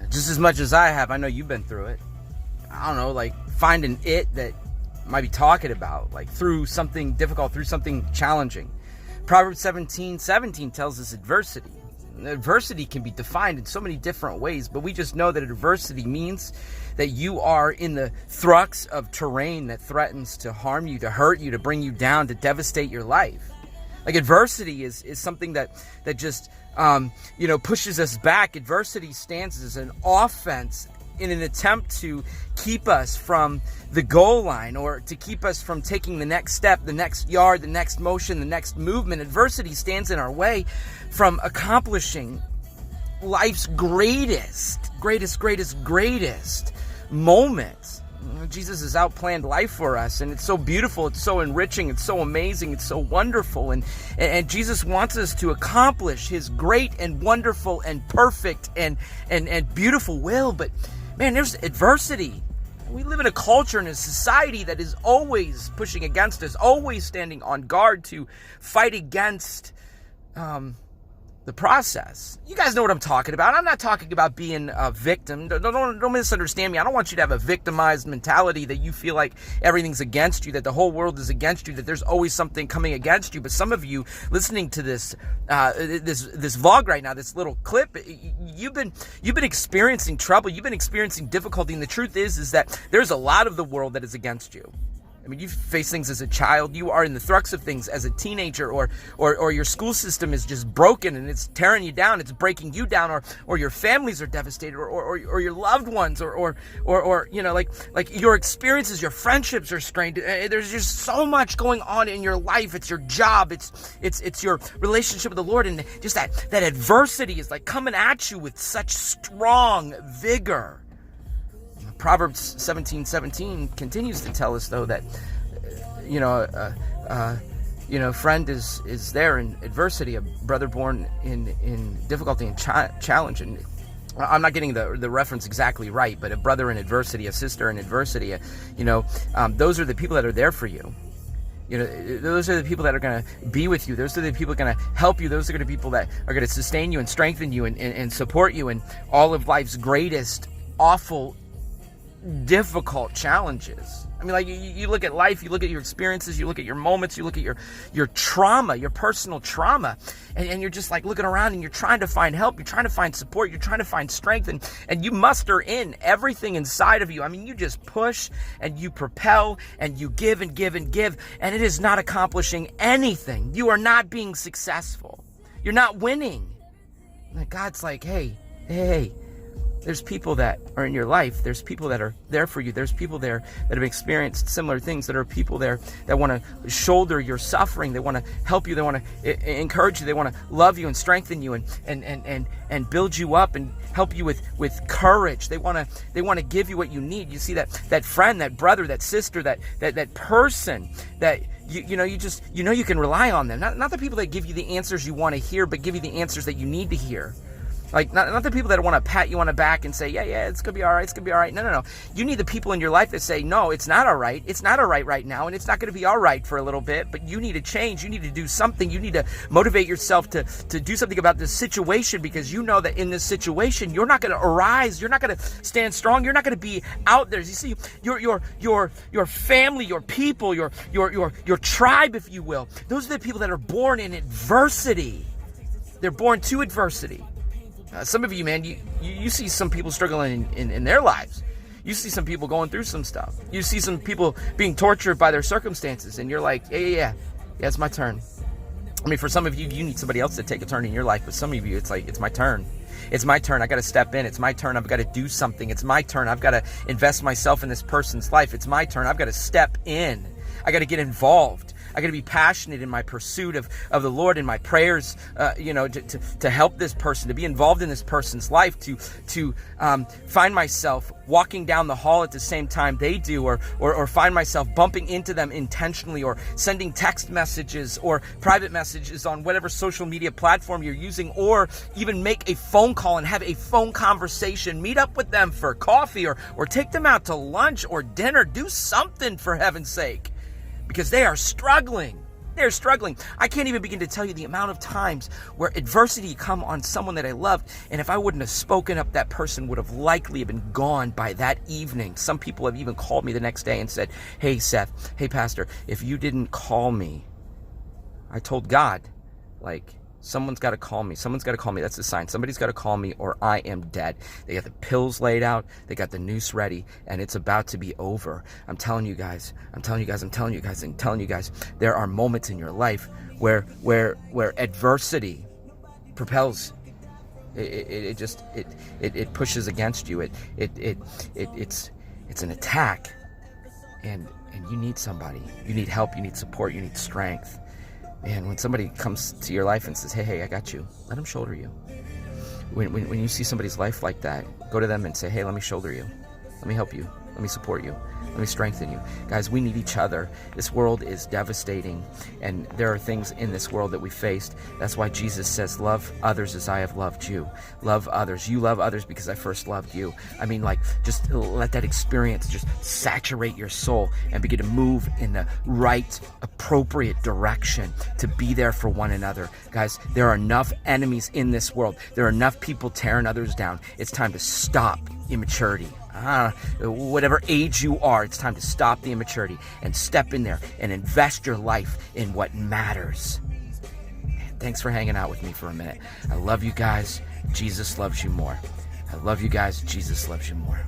Just as much as I have, I know you've been through it. I don't know, like finding it that might be talking about, like through something difficult, through something challenging. Proverbs 17:17 tells us adversity. Adversity can be defined in so many different ways, but we just know that adversity means that you are in the thrux of terrain that threatens to harm you, to hurt you, to bring you down, to devastate your life. Like adversity is something that just pushes us back. Adversity stands as an offense in an attempt to keep us from the goal line, or to keep us from taking the next step, the next yard, the next motion, the next movement. Adversity stands in our way from accomplishing life's greatest moments. Jesus has outplanned life for us, and it's so beautiful, it's so enriching, it's so amazing, it's so wonderful, and Jesus wants us to accomplish his great and wonderful and perfect and beautiful will. But man, there's adversity. We live in a culture and a society that is always pushing against us, always standing on guard to fight against the process. You guys know what I'm talking about. I'm not talking about being a victim. Don't misunderstand me. I don't want you to have a victimized mentality that you feel like everything's against you, that the whole world is against you, that there's always something coming against you. But some of you listening to this vlog right now, this little clip, you've been experiencing trouble. You've been experiencing difficulty. And the truth is that there's a lot of the world that is against you. I mean, you've faced things as a child. You are in the thrux of things as a teenager, or your school system is just broken and it's tearing you down. It's breaking you down, or your families are devastated, or your loved ones, or like your experiences, your friendships are strained. There's just so much going on in your life. It's your job. It's your relationship with the Lord, and just that adversity is like coming at you with such strong vigor. Proverbs 17:17 continues to tell us, though, that friend is there in adversity, a brother born in difficulty and challenge. And I'm not getting the reference exactly right, but a brother in adversity, a sister in adversity, those are the people that are there for you. Those are the people that are going to be with you. Those are the people that are going to help you. Those are going to be people that are going to sustain you and strengthen you and support you in all of life's greatest, awful, difficult challenges. I mean, like you look at life, you look at your experiences, you look at your moments, you look at your trauma, your personal trauma, and you're just like looking around and you're trying to find help, you're trying to find support, you're trying to find strength, and you muster in everything inside of you. I mean, you just push and you propel and you give and give and give, and it is not accomplishing anything. You are not being successful. You're not winning. And God's like, hey, there's people that are in your life. There's people that are there for you. There's people there that have experienced similar things. There are people there that want to shoulder your suffering. They want to help you. They want to encourage you. They want to love you and strengthen you and build you up and help you with courage. They want to give you what you need. You see that friend, that brother, that sister, that person that you can rely on them. Not the people that give you the answers you want to hear, but give you the answers that you need to hear. Like, not the people that want to pat you on the back and say, yeah, it's going to be all right, it's going to be all right. No. You need the people in your life that say, no, it's not all right. It's not all right now, and it's not going to be all right for a little bit, but you need to change. You need to do something. You need to motivate yourself to do something about this situation, because you know that in this situation, you're not going to arise. You're not going to stand strong. You're not going to be out there. You see, your family, your people, your tribe, if you will, those are the people that are born in adversity. They're born to adversity. Some of you, man, you see some people struggling in their lives. You see some people going through some stuff. You see some people being tortured by their circumstances, and you're like, yeah, it's my turn. I mean, for some of you, you need somebody else to take a turn in your life, but some of you, it's like, it's my turn. It's my turn. I got to step in. It's my turn. I've got to do something. It's my turn. I've got to invest myself in this person's life. It's my turn. I've got to step in. I got to get involved. I got to be passionate in my pursuit of the Lord, in my prayers, to help this person, to be involved in this person's life, to find myself walking down the hall at the same time they do, or find myself bumping into them intentionally, or sending text messages or private messages on whatever social media platform you're using, or even make a phone call and have a phone conversation, meet up with them for coffee, or take them out to lunch or dinner. Do something, for heaven's sake. Because they are struggling. there struggling. I can't even begin to tell you the amount of times where adversity come on someone that I loved, and if I wouldn't have spoken up, that person would have likely been gone by that evening. Some people have even called me the next day and said, hey Seth, hey pastor, if you didn't call me, I told God, like, someone's got to call me. Someone's got to call me. That's the sign. Somebody's got to call me or I am dead. They got the pills laid out. They got the noose ready, and it's about to be over. I'm telling you guys. There are moments in your life where adversity propels. It pushes against you. It's an attack, and you need somebody. You need help. You need support. You need strength. Man, when somebody comes to your life and says, hey, I got you, let them shoulder you. When you see somebody's life like that, go to them and say, hey, let me shoulder you. Let me help you. Let me support you. Let me strengthen you. Guys, we need each other. This world is devastating, and there are things in this world that we faced. That's why Jesus says, love others as I have loved you. Love others. You love others because I first loved you. I mean, like, just let that experience just saturate your soul and begin to move in the right, appropriate direction to be there for one another. Guys, there are enough enemies in this world. There are enough people tearing others down. It's time to stop immaturity. Whatever age you are, it's time to stop the immaturity and step in there and invest your life in what matters. Thanks for hanging out with me for a minute. I love you guys. Jesus loves you more. I love you guys. Jesus loves you more.